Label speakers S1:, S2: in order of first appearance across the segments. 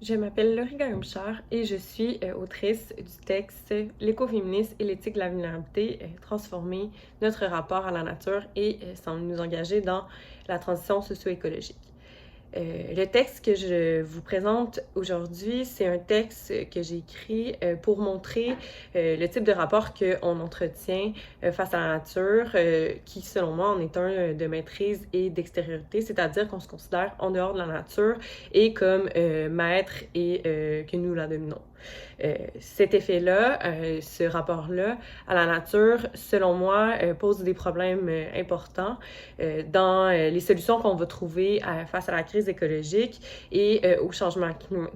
S1: Je m'appelle Laurie Gagumchar et je suis autrice du texte L'écoféminisme et l'éthique de la vulnérabilité, transformer notre rapport à la nature et sans nous engager dans la transition socio-écologique. Le texte que je vous présente aujourd'hui, c'est un texte que j'ai écrit pour montrer le type de rapport qu'on entretient face à la nature, qui, selon moi, en est un de maîtrise et d'extériorité, c'est-à-dire qu'on se considère en dehors de la nature et comme maître et que nous la dominons. Cet effet-là, ce rapport-là à la nature, selon moi, pose des problèmes importants dans les solutions qu'on va trouver face à la crise écologique et au changement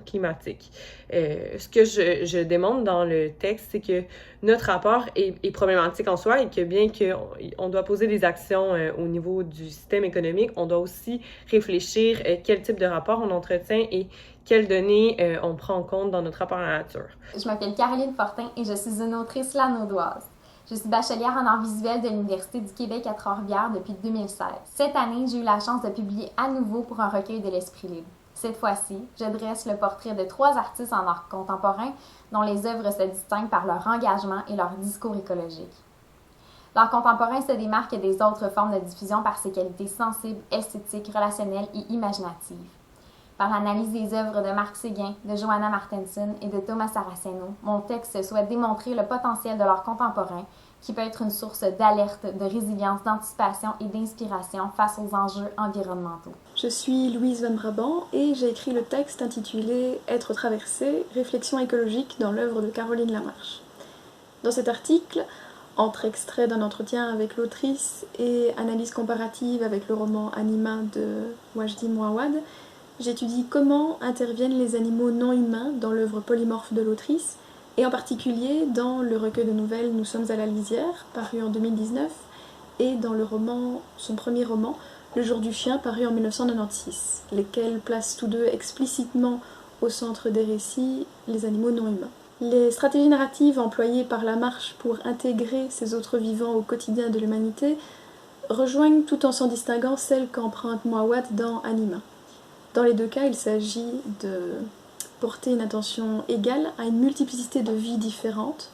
S1: climatique. Ce que je démontre dans le texte, c'est que notre rapport est problématique en soi et que bien qu'on doit poser des actions au niveau du système économique, on doit aussi réfléchir quel type de rapport on entretient et quelles données on prend en compte dans notre rapport à la nature.
S2: Je m'appelle Caroline Fortin et je suis une autrice lanaudoise. Je suis bachelière en arts visuels de l'Université du Québec à Trois-Rivières depuis 2016. Cette année, j'ai eu la chance de publier à nouveau pour un recueil de l'Esprit libre. Cette fois-ci, je dresse le portrait de trois artistes en art contemporain dont les œuvres se distinguent par leur engagement et leur discours écologique. L'art contemporain se démarque des autres formes de diffusion par ses qualités sensibles, esthétiques, relationnelles et imaginatives. Par l'analyse des œuvres de Marc Séguin, de Johanna Martenson et de Thomas Saraceno, mon texte souhaite démontrer le potentiel de l'art contemporain qui peut être une source d'alerte, de résilience, d'anticipation et d'inspiration face aux enjeux environnementaux.
S3: Je suis Louise Van Brabant et j'ai écrit le texte intitulé Être traversé, réflexion écologique dans l'œuvre de Caroline Lamarche. Dans cet article, entre extraits d'un entretien avec l'autrice et analyse comparative avec le roman Anima de Wajdi Mouawad, j'étudie comment interviennent les animaux non humains dans l'œuvre polymorphe de l'autrice, et en particulier dans le recueil de nouvelles Nous sommes à la lisière, paru en 2019, et dans le roman, son premier roman, Le jour du chien, paru en 1996, lesquels placent tous deux explicitement au centre des récits les animaux non humains. Les stratégies narratives employées par Lamarche pour intégrer ces autres vivants au quotidien de l'humanité rejoignent tout en s'en distinguant celles qu'emprunte Mouawad dans Anima. Dans les deux cas, il s'agit de porter une attention égale à une multiplicité de vies différentes,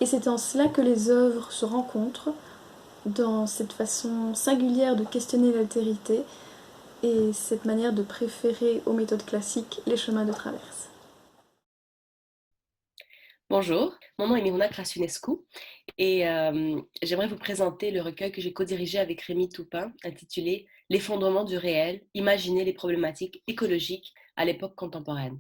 S3: et c'est en cela que les œuvres se rencontrent, dans cette façon singulière de questionner l'altérité et cette manière de préférer aux méthodes classiques les chemins de traverse.
S4: Bonjour, mon nom est Miruna Krasunescu et j'aimerais vous présenter le recueil que j'ai co-dirigé avec Rémi Toupin intitulé L'effondrement du réel, imaginer les problématiques écologiques à l'époque contemporaine.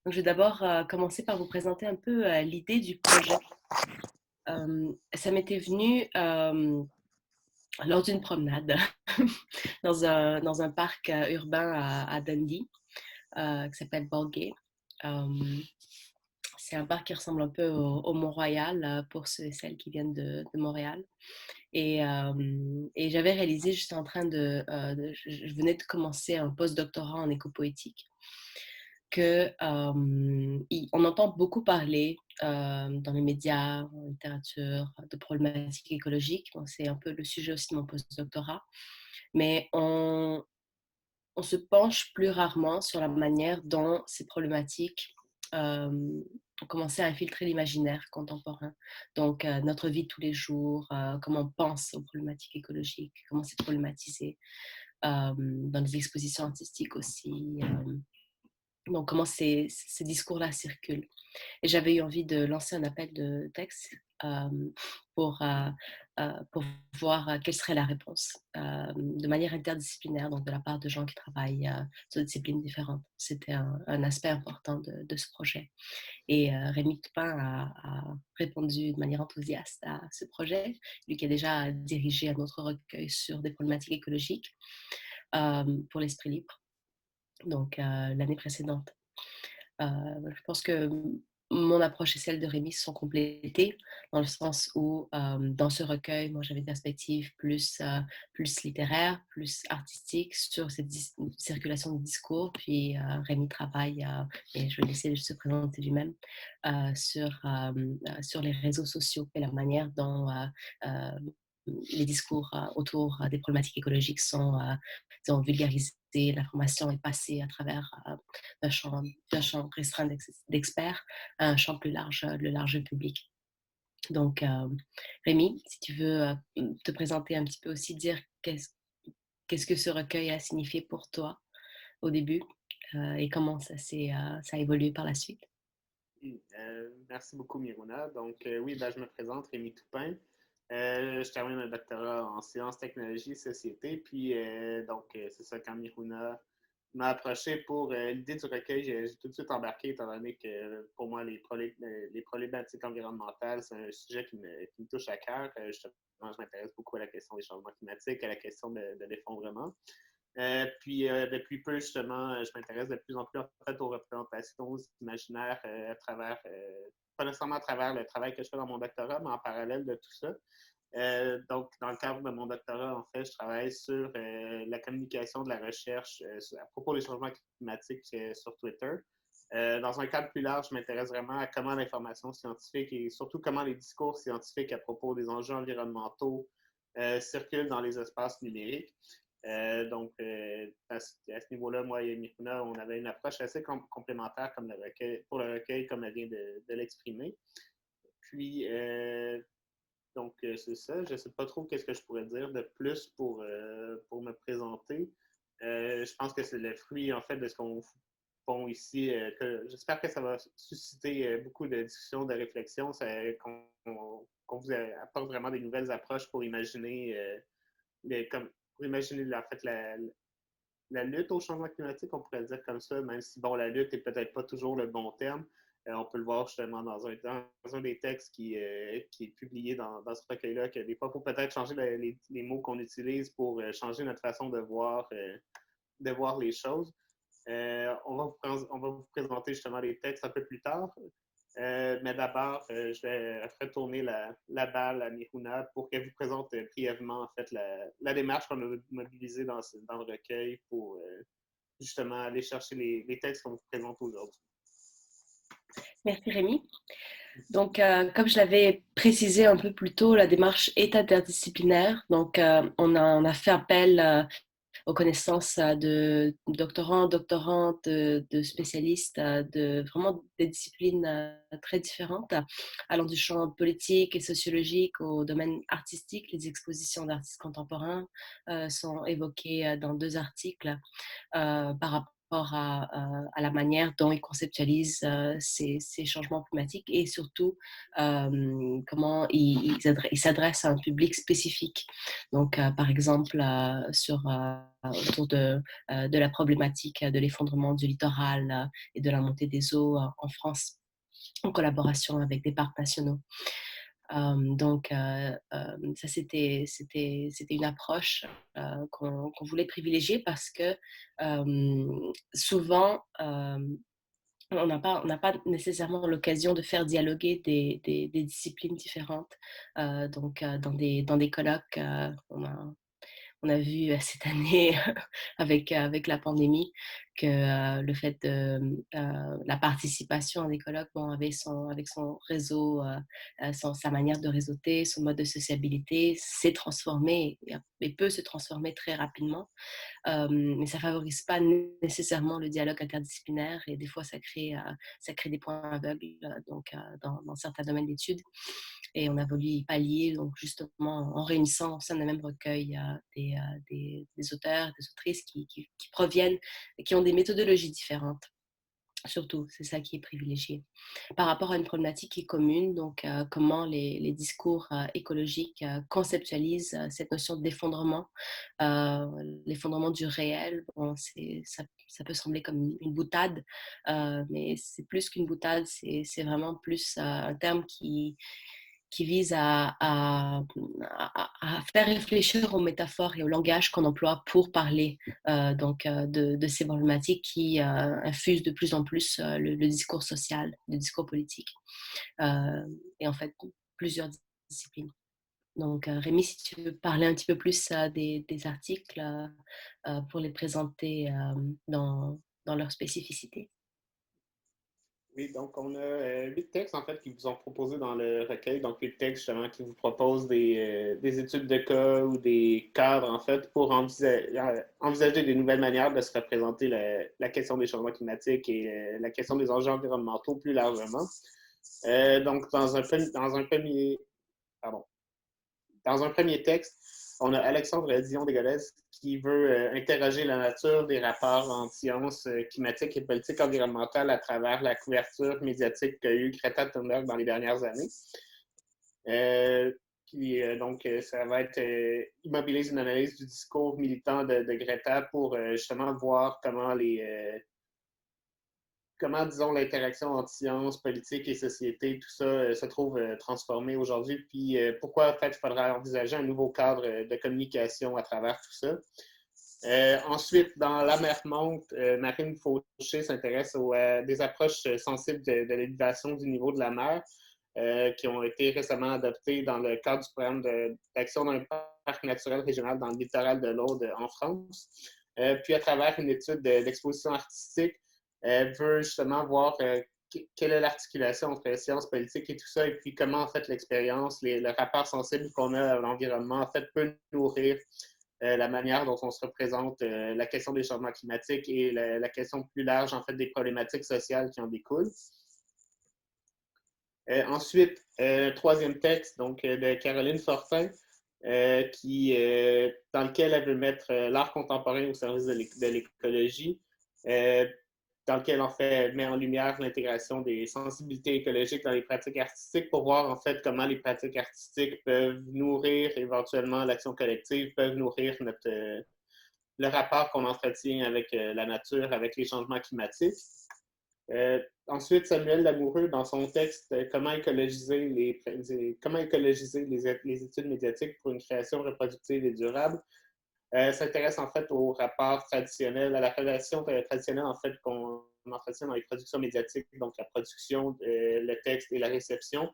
S4: Donc, je vais d'abord commencer par vous présenter un peu l'idée du projet. Ça m'était venu lors d'une promenade dans un parc urbain à Dundee qui s'appelle Ballgate. C'est un parc qui ressemble un peu au Mont-Royal pour ceux et celles qui viennent de Montréal. Et j'avais réalisé, j'étais en train je venais de commencer un post-doctorat en éco-poétique, on entend beaucoup parler dans les médias, en littérature, de problématiques écologiques. Bon, c'est un peu le sujet aussi de mon post-doctorat. Mais on se penche plus rarement sur la manière dont ces problématiques ont commencé à infiltrer l'imaginaire contemporain. Donc, notre vie de tous les jours, comment on pense aux problématiques écologiques, comment c'est problématisé dans les expositions artistiques aussi. Donc, comment ces discours-là circulent. Et j'avais eu envie de lancer un appel de texte euh, pour, euh, pour voir quelle serait la réponse de manière interdisciplinaire, donc de la part de gens qui travaillent sur des disciplines différentes. C'était un aspect important de ce projet. Et Rémi Toupin a répondu de manière enthousiaste à ce projet, lui qui a déjà dirigé un autre recueil sur des problématiques écologiques pour l'Esprit libre, donc l'année précédente. Je pense que mon approche et celle de Rémi se sont complétées dans le sens où, dans ce recueil, moi j'avais une perspective plus littéraire, plus artistique sur cette circulation de discours. Puis Rémi travaille, et je vais laisser se présenter lui-même, sur les réseaux sociaux et la manière dont les discours autour des problématiques écologiques sont disons, vulgarisés, l'information est passée à travers d'un champ restreint d'experts à un champ plus large, le large public. Donc, Rémi, si tu veux te présenter un petit peu aussi, dire qu'est-ce que ce recueil a signifié pour toi au début et comment ça a évolué par la suite.
S5: Oui, merci beaucoup, Miruna. Donc, oui, ben, je me présente, Rémi Toupin. Je termine un doctorat en sciences, technologies, société. Puis, c'est ça, quand Miruna m'a approché pour l'idée du recueil, j'ai tout de suite embarqué, étant donné que pour moi, les problématiques environnementales, c'est un sujet qui me touche à cœur. Justement, je m'intéresse beaucoup à la question des changements climatiques, à la question de l'effondrement. Depuis peu, justement, je m'intéresse de plus en plus en fait, aux représentations imaginaires à travers, pas nécessairement à travers le travail que je fais dans mon doctorat, mais en parallèle de tout ça. Donc, dans le cadre de mon doctorat, en fait, je travaille sur la communication de la recherche à propos des changements climatiques sur Twitter. Dans un cadre plus large, je m'intéresse vraiment à comment l'information scientifique et surtout comment les discours scientifiques à propos des enjeux environnementaux circulent dans les espaces numériques. À ce niveau-là, moi et Mikuna, on avait une approche assez complémentaire pour le recueil, comme elle vient de l'exprimer. Puis, c'est ça. Je ne sais pas trop qu'est-ce que je pourrais dire de plus pour me présenter. Je pense que c'est le fruit, en fait, de ce qu'on font ici. J'espère que ça va susciter beaucoup de discussions, de réflexions, qu'on vous apporte vraiment des nouvelles approches pour imaginer pour imaginer en fait, la lutte au changement climatique, on pourrait dire comme ça, même si bon, la lutte n'est peut-être pas toujours le bon terme. On peut le voir justement dans un des textes qui est publié dans ce recueil-là, que des fois, il faut peut-être changer les mots qu'on utilise pour changer notre façon de voir les choses. On va vous présenter justement les textes un peu plus tard. Mais d'abord, je vais retourner la balle à Miruna pour qu'elle vous présente brièvement en fait, la démarche qu'on a mobilisée dans le recueil pour justement aller chercher les textes qu'on vous présente aujourd'hui.
S4: Merci Rémi. Donc, comme je l'avais précisé un peu plus tôt, la démarche est interdisciplinaire. Donc, on a fait appel aux connaissances de doctorants, doctorantes, de spécialistes, de vraiment des disciplines très différentes, allant du champ politique et sociologique au domaine artistique. Les expositions d'artistes contemporains sont évoquées dans 2 articles par rapport à la manière dont ils conceptualisent ces changements climatiques et surtout comment ils s'adressent à un public spécifique. Donc, par exemple, autour de la problématique de l'effondrement du littoral et de la montée des eaux en France, en collaboration avec des parcs nationaux. Ça, c'était une approche qu'on voulait privilégier parce que souvent, on n'a pas nécessairement l'occasion de faire dialoguer des disciplines différentes. Dans des colloques, on a vu cette année avec la pandémie que le fait de la participation à des colloques, bon, avec son réseau, sa manière de réseauter, son mode de sociabilité s'est transformé et peut se transformer très rapidement. Mais ça favorise pas nécessairement le dialogue interdisciplinaire et des fois ça crée des points aveugles dans certains domaines d'études. Et on a voulu y pallier, donc justement en réunissant au sein d'un même recueil des auteurs, des autrices qui proviennent, qui ont des méthodologies différentes. Surtout, c'est ça qui est privilégié. Par rapport à une problématique qui est commune, donc comment les discours écologiques conceptualisent cette notion d'effondrement, l'effondrement du réel. Bon, ça peut sembler comme une boutade, mais c'est plus qu'une boutade, c'est vraiment plus un terme qui vise à faire réfléchir aux métaphores et au langage qu'on emploie pour parler de ces problématiques qui infusent de plus en plus le discours social, le discours politique. Et en fait, plusieurs disciplines. Donc, Rémi, si tu veux parler un petit peu plus des articles pour les présenter dans leur spécificité.
S5: Oui, donc on a 8 textes en fait qui vous sont proposés dans le recueil. Donc 8 textes justement qui vous proposent des études de cas ou des cadres en fait pour envisager des nouvelles manières de se représenter la question des changements climatiques et la question des enjeux environnementaux plus largement. Donc dans un premier, pardon, dans un premier texte, on a Alexandre Dion-Dégolèse qui veut interroger la nature des rapports en sciences climatiques et politiques environnementales à travers la couverture médiatique qu'a eu Greta Thunberg dans les dernières années. Donc, ça va être immobilise une analyse du discours militant de Greta pour justement voir comment, disons, l'interaction entre sciences, politique et société, tout ça se trouve transformé aujourd'hui, puis pourquoi, en fait, il faudrait envisager un nouveau cadre de communication à travers tout ça. Ensuite, dans La mer monte, Marine Fauché s'intéresse aux des approches sensibles de l'élévation du niveau de la mer qui ont été récemment adoptées dans le cadre du programme d'action d'un parc naturel régional dans le littoral de l'Aude en France. Puis, à travers une étude d'exposition artistique, elle veut justement voir quelle est l'articulation entre sciences politiques et tout ça, et puis comment, en fait, l'expérience, le rapport sensible qu'on a à l'environnement, en fait, peut nourrir la manière dont on se représente la question des changements climatiques et la question plus large, en fait, des problématiques sociales qui en découlent. Ensuite, troisième texte, donc, de Caroline Fortin, dans lequel elle veut mettre l'art contemporain au service de l'écologie, dans lequel, en fait, elle met en lumière l'intégration des sensibilités écologiques dans les pratiques artistiques pour voir, en fait, comment les pratiques artistiques peuvent nourrir éventuellement l'action collective, peuvent nourrir le rapport qu'on entretient avec la nature, avec les changements climatiques. Ensuite, Samuel Lamoureux, dans son texte Comment écologiser les études médiatiques pour une création reproductive et durable, s'intéresse en fait au rapport traditionnel, à la relation traditionnelle en fait qu'on entretient dans les productions médiatiques, donc la production, le texte et la réception,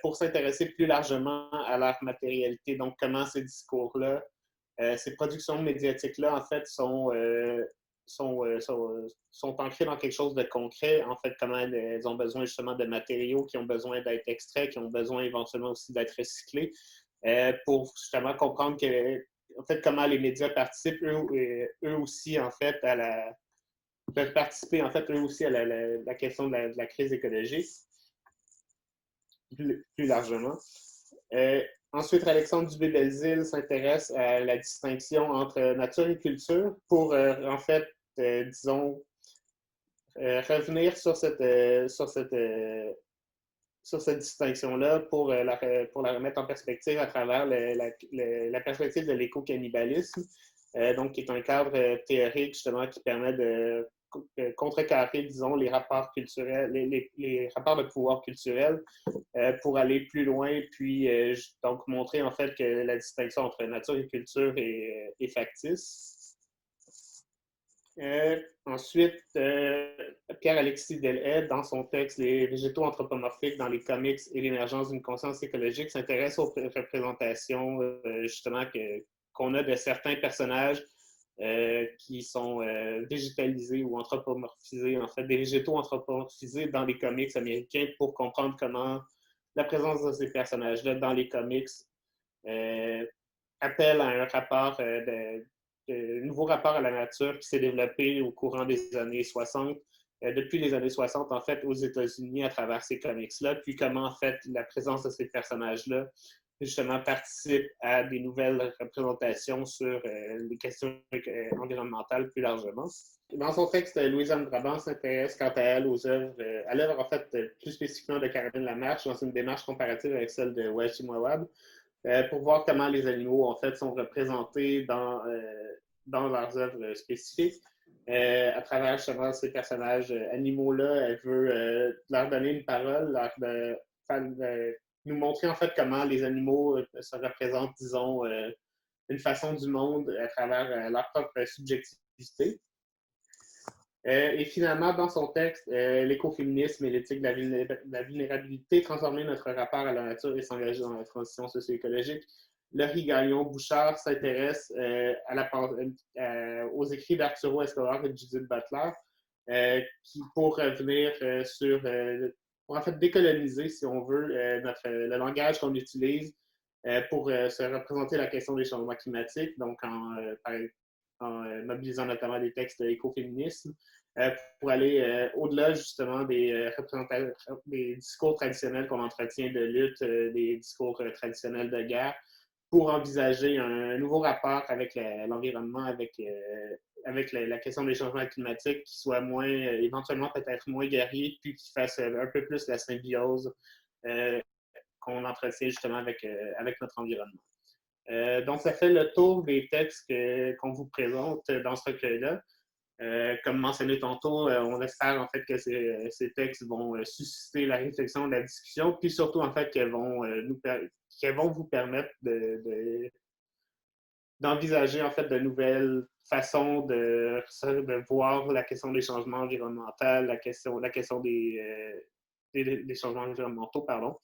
S5: pour s'intéresser plus largement à leur matérialité, donc comment ces discours-là, ces productions médiatiques-là, en fait, sont ancrées dans quelque chose de concret, en fait, comment elles ont besoin justement de matériaux qui ont besoin d'être extraits, qui ont besoin éventuellement aussi d'être recyclés, pour justement comprendre en fait, comment les médias participent eux aussi, en fait, peuvent participer, en fait, eux aussi à la question de la crise écologique, plus largement. Ensuite, Alexandre Dubé-Belzile s'intéresse à la distinction entre nature et culture pour, en fait, disons, revenir sur cette distinction-là pour la remettre en perspective à travers la perspective de l'éco-cannibalisme, donc qui est un cadre théorique justement qui permet de contrecarrer, disons, les rapports culturels, les rapports de pouvoir culturels pour aller plus loin, puis donc montrer en fait que la distinction entre nature et culture est factice. Ensuite, Pierre-Alexis Delhaye, dans son texte Les végétaux anthropomorphiques dans les comics et l'émergence d'une conscience écologique, s'intéresse aux représentations justement qu'on a de certains personnages qui sont végétalisés ou anthropomorphisés, en fait, des végétaux anthropomorphisés dans les comics américains pour comprendre comment la présence de ces personnages-là dans les comics appelle à un rapport nouveau rapport à la nature qui s'est développé au courant des années 60, depuis les années 60, en fait, aux États-Unis à travers ces comics-là, puis comment, en fait, la présence de ces personnages-là, justement, participe à des nouvelles représentations sur les questions environnementales plus largement. Dans son texte, Louise-Anne Brabant s'intéresse quant à elle à l'œuvre, en fait, plus spécifiquement de Caroline Lamarche, dans une démarche comparative avec celle de Washi Mawab, pour voir comment les animaux, en fait, sont représentés dans leurs œuvres spécifiques. À travers justement ces personnages animaux-là, elle veut leur donner une parole, nous montrer en fait comment les animaux se représentent, disons, une façon du monde à travers leur propre subjectivité. Et finalement, dans son texte, l'écoféminisme et l'éthique de la vulnérabilité, transformer notre rapport à la nature et s'engager dans la transition socio-écologique. Laurie Gagnon-Bouchard s'intéresse aux écrits d'Arturo Escobar et de Judith Butler pour revenir pour en fait décoloniser, si on veut, le langage qu'on utilise pour se représenter la question des changements climatiques, donc en mobilisant notamment des textes écoféministes, pour aller au-delà justement des discours traditionnels qu'on entretient de lutte, des discours traditionnels de guerre, pour envisager un nouveau rapport avec l'environnement, avec la question des changements climatiques qui soit moins, éventuellement peut-être moins guerrier, puis qui fasse un peu plus la symbiose qu'on entretient justement avec notre environnement. Donc, ça fait le tour des textes qu'on vous présente dans ce recueil-là. Comme mentionné tantôt, on espère en fait que ces textes vont susciter la réflexion, la discussion, puis surtout en fait qu'elles vont vous permettre d'envisager en fait de nouvelles façons de voir la question des changements environnementaux, la question des changements environnementaux, pardon,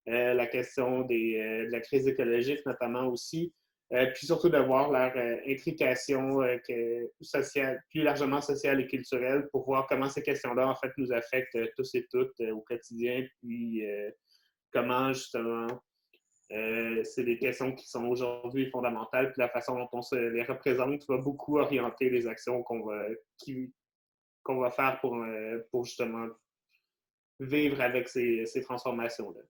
S5: la question de la crise écologique notamment aussi, puis surtout de voir leur intrication sociale, plus largement sociale et culturelle, pour voir comment ces questions-là en fait nous affectent tous et toutes au quotidien, puis comment justement c'est des questions qui sont aujourd'hui fondamentales, puis la façon dont on se les représente va beaucoup orienter les actions qu'on va faire pour justement vivre avec ces transformations-là.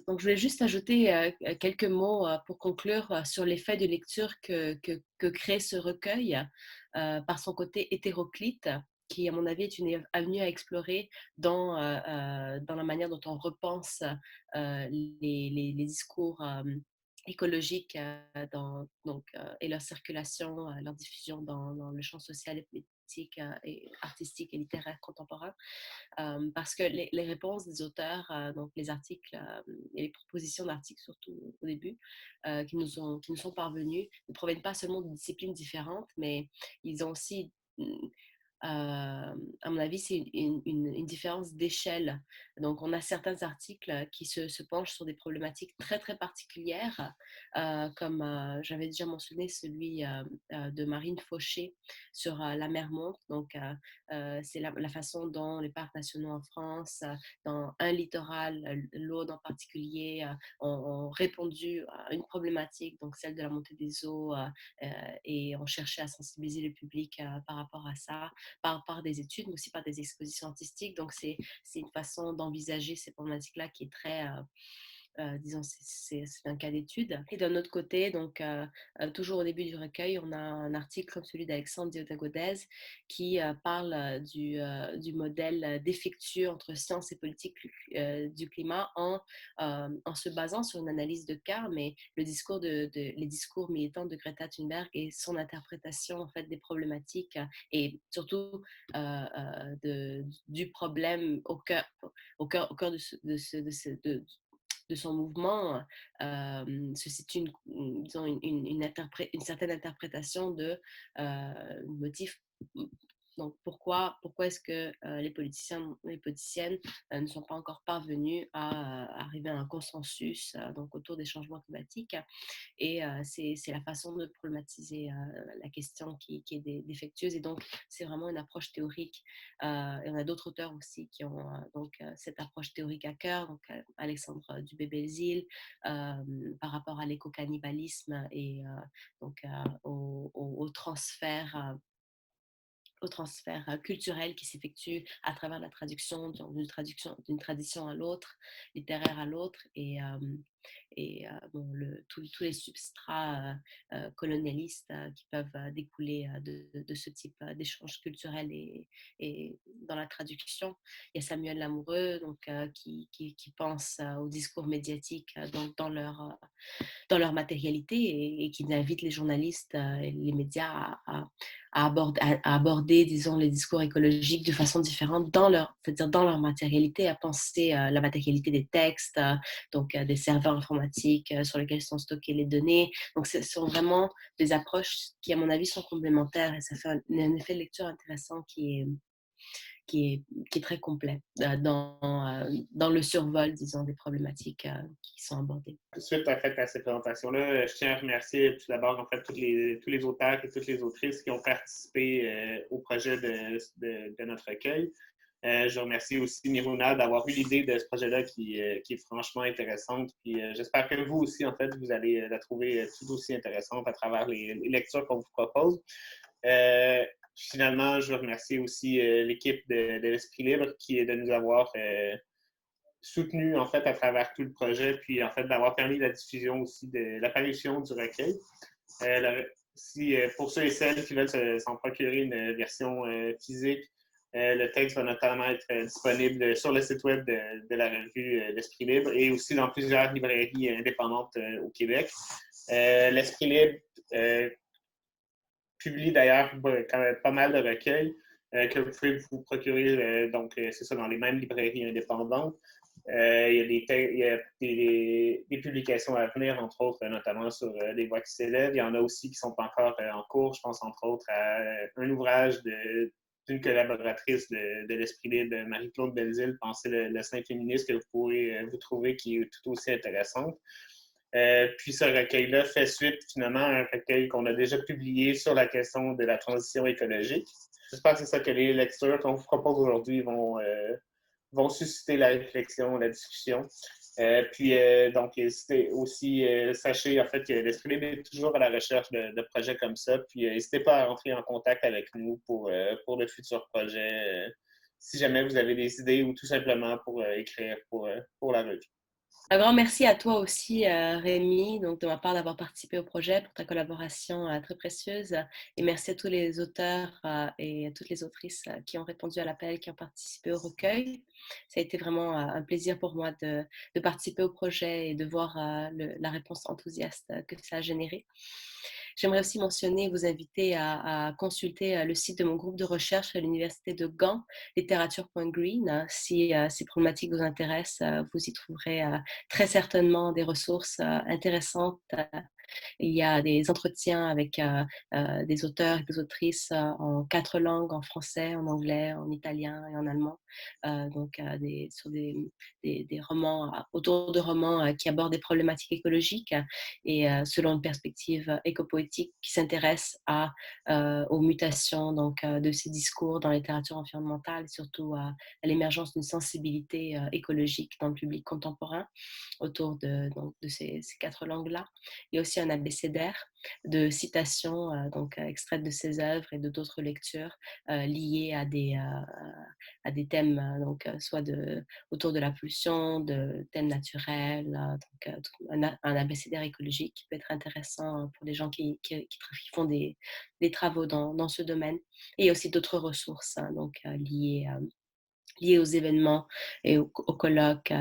S4: Donc, je voulais juste ajouter quelques mots pour conclure sur l'effet de lecture que crée ce recueil par son côté hétéroclite, qui, à mon avis, est une avenue à explorer dans la manière dont on repense les discours écologiques et leur circulation, leur diffusion dans le champ social et politique, et artistique et littéraire contemporain. Parce que les réponses des auteurs, donc les articles et les propositions d'articles surtout au début, qui nous sont parvenus, ne proviennent pas seulement de disciplines différentes, mais ils ont aussi, à mon avis, c'est une différence d'échelle. Donc, on a certains articles qui se penchent sur des problématiques très, très particulières, comme j'avais déjà mentionné celui de Marine Fauché sur la mer monte. Donc, c'est la façon dont les parcs nationaux en France, dans un littoral, l'Aude en particulier, ont répondu à une problématique, donc celle de la montée des eaux, et ont cherché à sensibiliser le public par rapport à ça, par des études, mais aussi par des expositions artistiques. Donc, c'est une façon d'envisager ces problématiques-là qui est très... disons, c'est un cas d'étude. Et d'un autre côté, donc, toujours au début du recueil, on a un article comme celui d'Alexandre Diodagodez qui parle du modèle défectueux entre science et politique du climat en se basant sur une analyse de cas, mais les discours militants de Greta Thunberg et son interprétation en fait des problématiques et surtout du problème au cœur de son mouvement se situe disons une certaine interprétation de motifs. Donc, pourquoi est-ce que les politiciens et les politiciennes ne sont pas encore parvenus à arriver à un consensus donc autour des changements climatiques? Et c'est la façon de problématiser la question qui est défectueuse. Et donc, c'est vraiment une approche théorique. Et on a d'autres auteurs aussi qui ont cette approche théorique à cœur. Donc, Alexandre Dubé-Belzile, par rapport à l'éco-cannibalisme et donc au transfert culturel qui s'effectue à travers la traduction d'une tradition à l'autre, littéraire à l'autre, et bon, tous les substrats colonialistes qui peuvent découler de ce type d'échanges culturels et dans la traduction. Il y a Samuel Lamoureux donc, qui pense au discours médiatique dans leur matérialité et qui invite les journalistes et les médias à aborder, disons, les discours écologiques de façon différente c'est-à-dire dans leur matérialité, à penser la matérialité des textes, donc des serveurs informatiques sur lesquels sont stockées les données. Donc, ce sont vraiment des approches qui, à mon avis, sont complémentaires et ça fait un effet de lecture intéressant qui est très complet dans le survol, disons, des problématiques qui sont abordées.
S5: Suite en fait, à cette présentation-là, je tiens à remercier tout d'abord en fait, tous les auteurs et toutes les autrices qui ont participé au projet de notre recueil. Je remercie aussi Miruna d'avoir eu l'idée de ce projet-là qui est franchement intéressante. Puis j'espère que vous aussi, en fait, vous allez la trouver tout aussi intéressante à travers les lectures qu'on vous propose. Finalement, je veux remercier aussi l'équipe de l'Esprit Libre qui est de nous avoir soutenu en fait à travers tout le projet, puis en fait d'avoir permis la diffusion aussi de l'apparition du recueil. Pour ceux et celles qui veulent s'en procurer une version physique, le texte va notamment être disponible sur le site web de la revue L'Esprit Libre et aussi dans plusieurs librairies indépendantes au Québec. L'Esprit Libre publie d'ailleurs quand même pas mal de recueils que vous pouvez vous procurer, donc c'est ça, dans les mêmes librairies indépendantes. Il y a des publications à venir, entre autres, notamment sur les voix qui s'élèvent. Il y en a aussi qui sont encore en cours. Je pense, entre autres, à un ouvrage d'une collaboratrice de l'Esprit Libre, Marie-Claude Belzile, Penser le sein féministe, que vous pourrez vous trouver, qui est tout aussi intéressante. Puis ce recueil-là fait suite finalement à un recueil qu'on a déjà publié sur la question de la transition écologique. J'espère que c'est ça que les lectures qu'on vous propose aujourd'hui vont susciter la réflexion, la discussion. Donc, aussi, sachez en fait que l'Esprit Libre est toujours à la recherche de projets comme ça. Puis, n'hésitez pas à rentrer en contact avec nous pour de futurs projets, si jamais vous avez des idées ou tout simplement pour écrire pour la revue.
S4: Un grand merci à toi aussi, Rémi, donc de ma part d'avoir participé au projet, pour ta collaboration très précieuse. Et merci à tous les auteurs et à toutes les autrices qui ont répondu à l'appel, qui ont participé au recueil. Ça a été vraiment un plaisir pour moi de participer au projet et de voir la réponse enthousiaste que ça a généré. J'aimerais aussi mentionner et vous inviter à consulter le site de mon groupe de recherche à l'Université de Gand, littérature.green. Si ces problématiques vous intéressent, vous y trouverez très certainement des ressources intéressantes. Il y a des entretiens avec des auteurs et des autrices en 4 langues, en français, en anglais, en italien et en allemand. Sur des romans, autour de romans qui abordent des problématiques écologiques et selon une perspective éco-poétique qui s'intéresse aux mutations de ces discours dans la littérature environnementale et surtout à l'émergence d'une sensibilité écologique dans le public contemporain autour de ces 4 langues-là. Il y a aussi un abécédaire de citations extraites de ses œuvres et de d'autres lectures liées à des thèmes soit autour de la pollution, de thèmes naturels, un abécédaire écologique qui peut être intéressant pour des gens qui font des travaux dans ce domaine. Et il y a aussi d'autres ressources liées aux événements et aux colloques,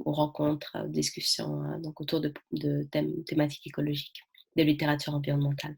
S4: aux rencontres, aux discussions autour de thématiques écologiques, de littérature environnementale.